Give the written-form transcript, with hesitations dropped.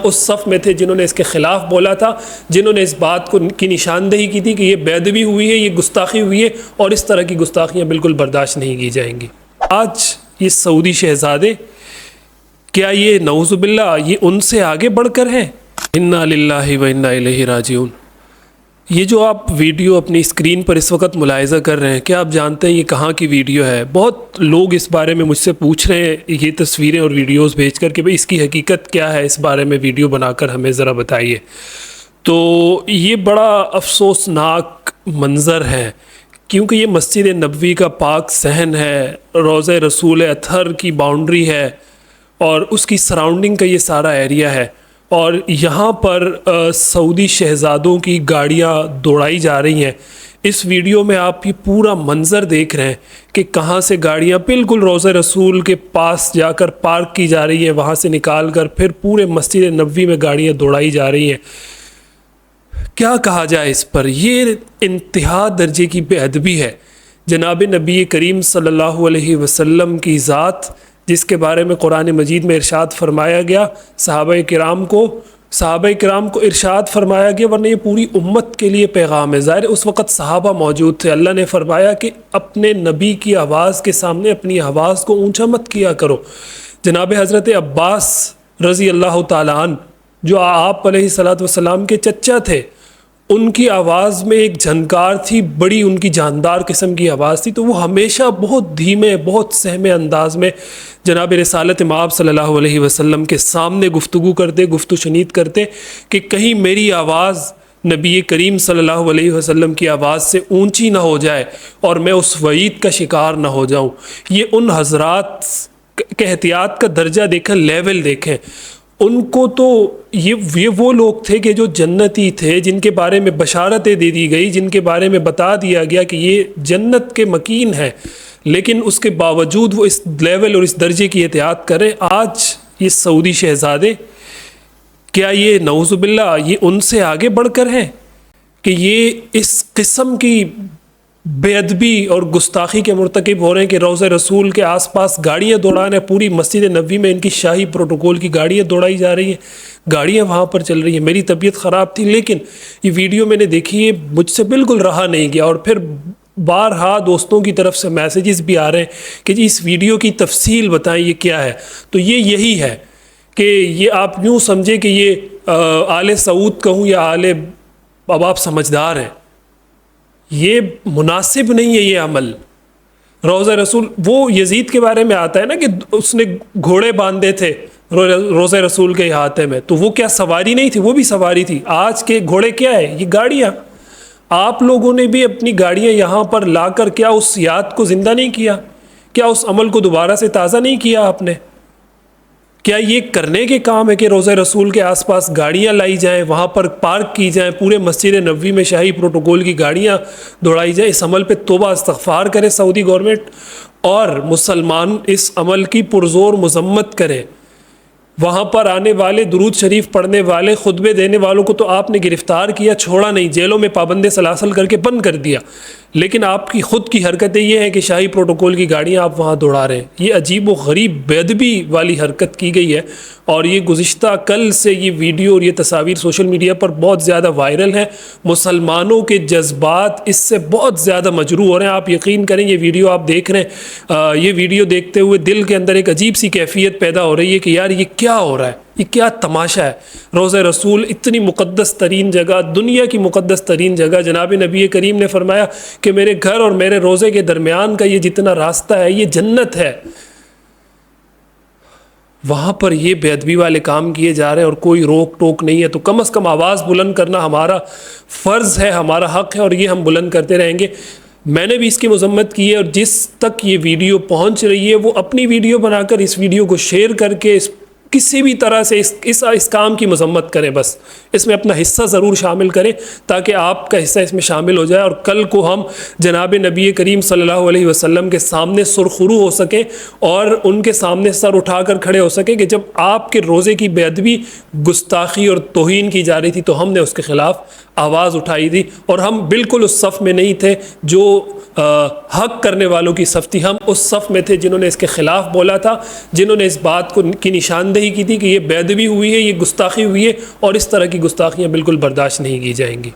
اس صف میں تھے جنہوں نے اس کے خلاف بولا تھا، جنہوں نے اس بات کی نشاندہی کی تھی کہ یہ بے ادبی ہوئی ہے، یہ گستاخی ہوئی ہے، اور اس طرح کی گستاخیاں بالکل برداشت نہیں کی جائیں گی۔ آج یہ سعودی شہزادے، کیا یہ نعوذ باللہ یہ ان سے آگے بڑھ کر ہیں؟ انا للہ و انا الیہ راجعون۔ یہ جو آپ ویڈیو اپنی اسکرین پر اس وقت ملاحظہ کر رہے ہیں، کیا آپ جانتے ہیں یہ کہاں کی ویڈیو ہے؟ بہت لوگ اس بارے میں مجھ سے پوچھ رہے ہیں یہ تصویریں اور ویڈیوز بھیج کر کہ بھئی اس کی حقیقت کیا ہے، اس بارے میں ویڈیو بنا کر ہمیں ذرا بتائیے۔ تو یہ بڑا افسوسناک منظر ہے، کیونکہ یہ مسجد نبوی کا پاک صحن ہے، روضہ رسول اطہر کی باؤنڈری ہے، اور اس کی سراؤنڈنگ کا یہ سارا ایریا ہے، اور یہاں پر سعودی شہزادوں کی گاڑیاں دوڑائی جا رہی ہیں۔ اس ویڈیو میں آپ یہ پورا منظر دیکھ رہے ہیں کہ کہاں سے گاڑیاں بالکل روضہ رسول کے پاس جا کر پارک کی جا رہی ہیں، وہاں سے نکال کر پھر پورے مسجد نبوی میں گاڑیاں دوڑائی جا رہی ہیں۔ کیا کہا جائے اس پر؟ یہ انتہا درجے کی بے ادبی ہے۔ جناب نبی کریم صلی اللہ علیہ وسلم کی ذات، جس کے بارے میں قرآن مجید میں ارشاد فرمایا گیا، صحابہ کرام کو ارشاد فرمایا گیا، ورنہ یہ پوری امت کے لیے پیغام ہے۔ ظاہر اس وقت صحابہ موجود تھے، اللہ نے فرمایا کہ اپنے نبی کی آواز کے سامنے اپنی آواز کو اونچا مت کیا کرو۔ جناب حضرت عباس رضی اللہ تعالیٰ عنہ، جو آپ علیہ الصلوۃ والسلام کے چچا تھے، ان کی آواز میں ایک جھنکار تھی، بڑی ان کی جاندار قسم کی آواز تھی، تو وہ ہمیشہ بہت دھیمے، بہت سہمے انداز میں جناب رسالت مآب صلی اللہ علیہ وسلم کے سامنے گفتگو و شنید کرتے کہ کہیں میری آواز نبی کریم صلی اللہ علیہ وسلم کی آواز سے اونچی نہ ہو جائے اور میں اس وعید کا شکار نہ ہو جاؤں۔ یہ ان حضرات کے احتیاط کا درجہ دیکھیں، لیول دیکھیں۔ ان کو تو یہ وہ لوگ تھے کہ جو جنتی تھے، جن کے بارے میں بشارتیں دے دی گئی، جن کے بارے میں بتا دیا گیا کہ یہ جنت کے مکین ہیں، لیکن اس کے باوجود وہ اس لیول اور اس درجے کی احتیاط کریں۔ آج یہ سعودی شہزادے، کیا یہ نعوذ باللہ یہ ان سے آگے بڑھ کر ہیں کہ یہ اس قسم کی بے ادبی اور گستاخی کے مرتکب ہو رہے ہیں کہ روضہ رسول کے آس پاس گاڑیاں دوڑانے، پوری مسجد نبوی میں ان کی شاہی پروٹوکول کی گاڑیاں دوڑائی جا رہی ہیں، گاڑیاں وہاں پر چل رہی ہیں۔ میری طبیعت خراب تھی، لیکن یہ ویڈیو میں نے دیکھی ہے، مجھ سے بالکل رہا نہیں گیا، اور پھر بارہا دوستوں کی طرف سے میسیجز بھی آ رہے ہیں کہ جی اس ویڈیو کی تفصیل بتائیں، یہ کیا ہے؟ تو یہی ہے کہ یہ آپ یوں سمجھے کہ یہ آل سعود کہوں یا اب آپ سمجھدار ہیں، یہ مناسب نہیں ہے یہ عمل۔ روضہ رسول، وہ یزید کے بارے میں آتا ہے نا کہ اس نے گھوڑے باندھے تھے روضہ رسول کے احاطے میں، تو وہ کیا سواری نہیں تھی؟ وہ بھی سواری تھی۔ آج کے گھوڑے کیا ہے؟ یہ گاڑیاں۔ آپ لوگوں نے بھی اپنی گاڑیاں یہاں پر لا کر کیا اس یاد کو زندہ نہیں کیا؟ کیا اس عمل کو دوبارہ سے تازہ نہیں کیا آپ نے؟ کیا یہ کرنے کے کام ہے کہ روضہ رسول کے آس پاس گاڑیاں لائی جائیں، وہاں پر پارک کی جائیں، پورے مسجد نبوی میں شاہی پروٹوکول کی گاڑیاں دوڑائی جائیں؟ اس عمل پہ توبہ استغفار کرے سعودی گورنمنٹ، اور مسلمان اس عمل کی پرزور مذمت کریں۔ وہاں پر آنے والے، درود شریف پڑھنے والے، خطبے دینے والوں کو تو آپ نے گرفتار کیا، چھوڑا نہیں، جیلوں میں پابند سلاسل کر کے بند کر دیا، لیکن آپ کی خود کی حرکتیں یہ ہیں کہ شاہی پروٹوکول کی گاڑیاں آپ وہاں دوڑا رہے ہیں۔ یہ عجیب و غریب بے ادبی والی حرکت کی گئی ہے، اور یہ گزشتہ کل سے یہ ویڈیو اور یہ تصاویر سوشل میڈیا پر بہت زیادہ وائرل ہیں۔ مسلمانوں کے جذبات اس سے بہت زیادہ مجروح ہو رہے ہیں۔ آپ یقین کریں، یہ ویڈیو آپ دیکھ رہے ہیں، یہ ویڈیو دیکھتے ہوئے دل کے اندر ایک عجیب سی کیفیت پیدا ہو رہی ہے کہ یار یہ کیا ہو رہا ہے، یہ کیا تماشا ہے؟ روضہ رسول اتنی مقدس ترین جگہ، دنیا کی مقدس ترین جگہ، جناب نبی کریم نے فرمایا کہ میرے گھر اور میرے روضے کے درمیان کا یہ جتنا راستہ ہے یہ جنت ہے، وہاں پر یہ بے ادبی والے کام کیے جا رہے ہیں اور کوئی روک ٹوک نہیں ہے۔ تو کم از کم آواز بلند کرنا ہمارا فرض ہے، ہمارا حق ہے، اور یہ ہم بلند کرتے رہیں گے۔ میں نے بھی اس کی مذمت کی ہے، اور جس تک یہ ویڈیو پہنچ رہی ہے وہ اپنی ویڈیو بنا کر اس ویڈیو کو شیئر کر کے کسی بھی طرح سے اس کام کی مذمت کریں، بس اس میں اپنا حصہ ضرور شامل کریں تاکہ آپ کا حصہ اس میں شامل ہو جائے، اور کل کو ہم جناب نبی کریم صلی اللہ علیہ وسلم کے سامنے سرخرو ہو سکیں اور ان کے سامنے سر اٹھا کر کھڑے ہو سکیں کہ جب آپ کے روزے کی بے ادبی، گستاخی اور توہین کی جا رہی تھی تو ہم نے اس کے خلاف آواز اٹھائی تھی، اور ہم بالکل اس صف میں نہیں تھے جو حق کرنے والوں کی صف تھی، ہم اس صف میں تھے جنہوں نے اس کے خلاف بولا تھا، جنہوں نے اس بات کی نشاندہی نشاندہی کی تھی کہ یہ بے ادبی ہوئی ہے، یہ گستاخی ہوئی ہے اور اس طرح کی گستاخیاں بالکل برداشت نہیں کی جائیں گی۔